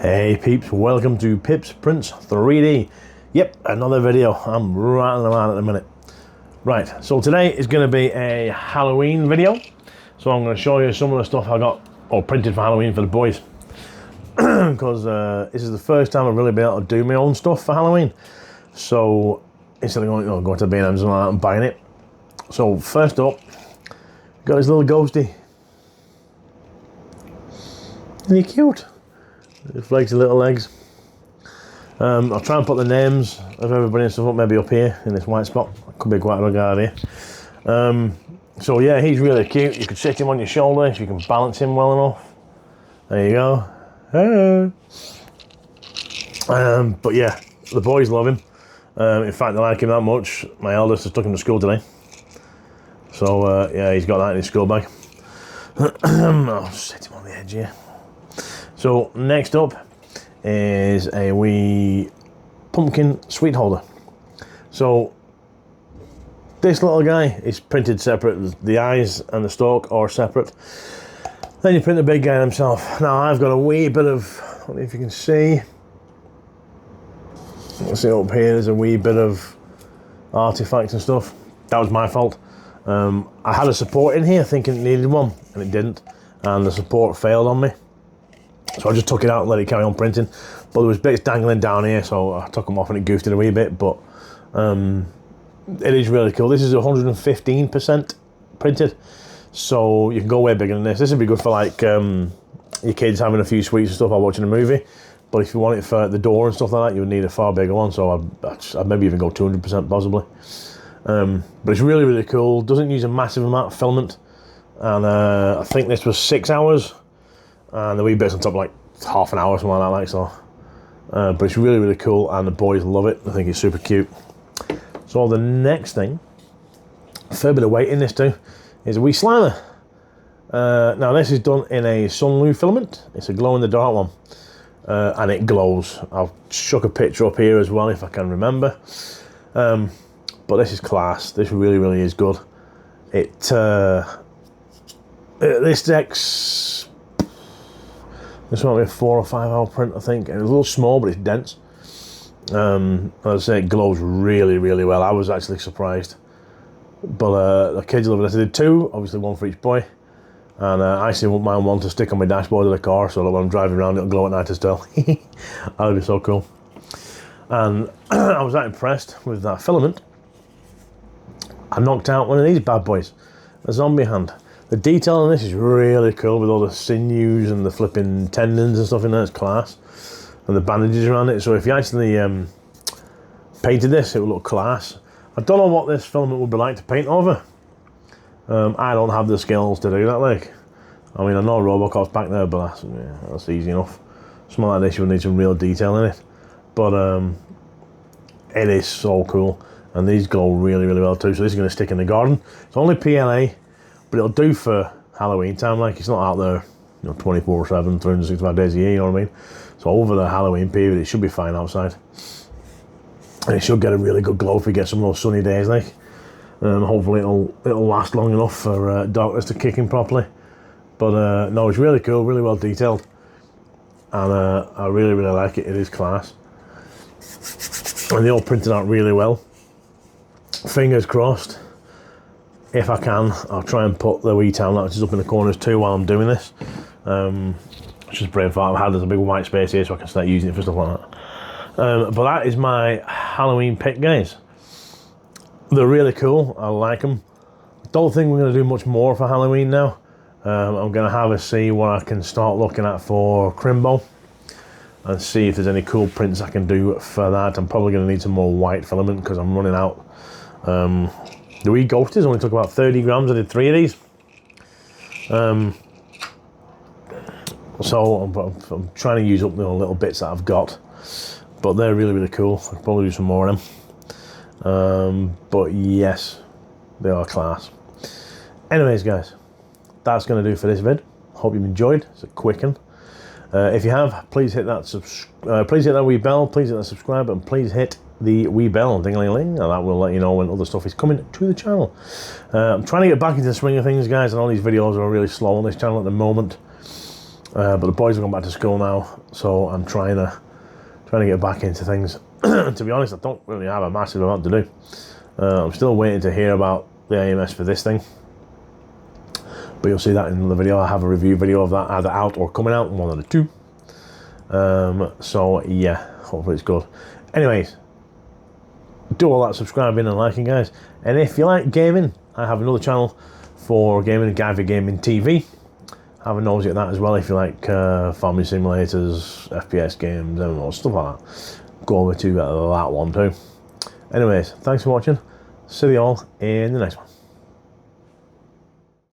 Hey peeps, welcome to Peeps Prints 3D. Yep, another video. I'm rattling around at the minute. Right, so today is going to be a Halloween video. So I'm going to show you some of the stuff I got or printed for Halloween for the boys. Because this is the first time I've really been able to do my own stuff for Halloween. So instead of going to B&M's and all that and buying it. So first up, got this little ghosty. Isn't he cute? It flakes his little legs. I'll try and put the names of everybody and stuff up maybe up here in this white spot. Could be quite a good idea. So yeah, he's really cute. You could sit him on your shoulder if you can balance him well enough. There you go. Hello. But yeah, the boys love him. In fact, they like him that much. My eldest has took him to school today. So yeah, he's got that in his school bag. I'll sit him on the edge here. So next up is a wee pumpkin sweet holder. So this little guy is printed separate. The eyes and the stalk are separate. Then you print the big guy himself. Now I've got a wee bit of, I don't know if you can see. Let's see up here, there's a wee bit of artifacts and stuff. That was my fault. I had a support in here thinking it needed one and it didn't. And the support failed on me. So I just took it out and let it carry on printing. But there was bits dangling down here, so I took them off and it goofed it a wee bit. But it is really cool. This is 115% printed. So you can go way bigger than this. This would be good for like your kids having a few sweets and stuff while watching a movie. But if you want it for the door and stuff like that, you would need a far bigger one. So I'd maybe even go 200% possibly. But it's really, really cool. Doesn't use a massive amount of filament. And I think this was 6 hours. And the wee bits on top like half an hour or something like that, like so. But it's really, really cool, and the boys love it. I think it's super cute. So the next thing, a fair bit of weight in this too, is a wee Slimer. Now this is done in a Sunlu filament. It's a glow-in-the-dark one, and it glows. I'll chuck a picture up here as well if I can remember. But this is class. This really, really is good. This deck's. This might be a 4 or 5 hour print, I think. It's a little small, but it's dense. As I say, it glows really, really well. I was actually surprised. But the kids love it. I did 2, obviously 1 for each boy. And I actually want mine one to stick on my dashboard of the car, so that when I'm driving around, it'll glow at night as well. That would be so cool. And I was that impressed with that filament. I knocked out one of these bad boys, a zombie hand. The detail on this is really cool with all the sinews and the flipping tendons and stuff in there. It's class. And the bandages around it. So if you actually painted this, it would look class. I don't know what this filament would be like to paint over. I don't have the skills to do that, like. I mean, I know Robocop's back there, but that's easy enough. Something like this, you would need some real detail in it. But it is so cool. And these glow really, really well too. So this is going to stick in the garden. It's only PLA. But it'll do for Halloween time, like it's not out there 24/7, 365 days a year, you know what I mean? So over the Halloween period, it should be fine outside. And it should get a really good glow if we get some of those sunny days, like. Hopefully it'll last long enough for darkness to kick in properly. But no, it's really cool, really well detailed. And I really, really like it. It is class. And they all printed out really well. Fingers crossed. If I can, I'll try and put the wee town lights up in the corners too while I'm doing this. Just brain fart I've had. There's a big white space here so I can start using it for stuff like that. But that is my Halloween pick, guys. They're really cool. I like them. Don't think we're going to do much more for Halloween now. I'm going to have a see what I can start looking at for Crimbo and see if there's any cool prints I can do for that. I'm probably going to need some more white filament because I'm running out. The wee ghosties only took about 30 grams. I did 3 of these. So I'm trying to use up the little bits that I've got. But they're really, really cool. I'll probably do some more of them. But yes, they are class. Anyways, guys, that's going to do for this vid. Hope you've enjoyed. It's a quick one. If you have, please hit that wee bell. Please hit that subscribe button. Please hit the wee bell, ding-a-ling-ling, and that will let you know when other stuff is coming to the channel. I'm trying to get back into the swing of things, guys. I know these videos are really slow on this channel at the moment. But the boys have gone back to school now, so I'm trying to get back into things. To be honest, I don't really have a massive amount to do. I'm still waiting to hear about the AMS for this thing, but you'll see that in the video. I have a review video of that either out or coming out, one of the two. So yeah, hopefully it's good. Anyways, do all that subscribing and liking, guys. And if you like gaming, I have another channel for gaming, Guy for Gaming TV. Have a nosy at that as well if you like family simulators, FPS games, MMOs, stuff like that. Go over to that one too. Anyways, thanks for watching. See you all in the next one.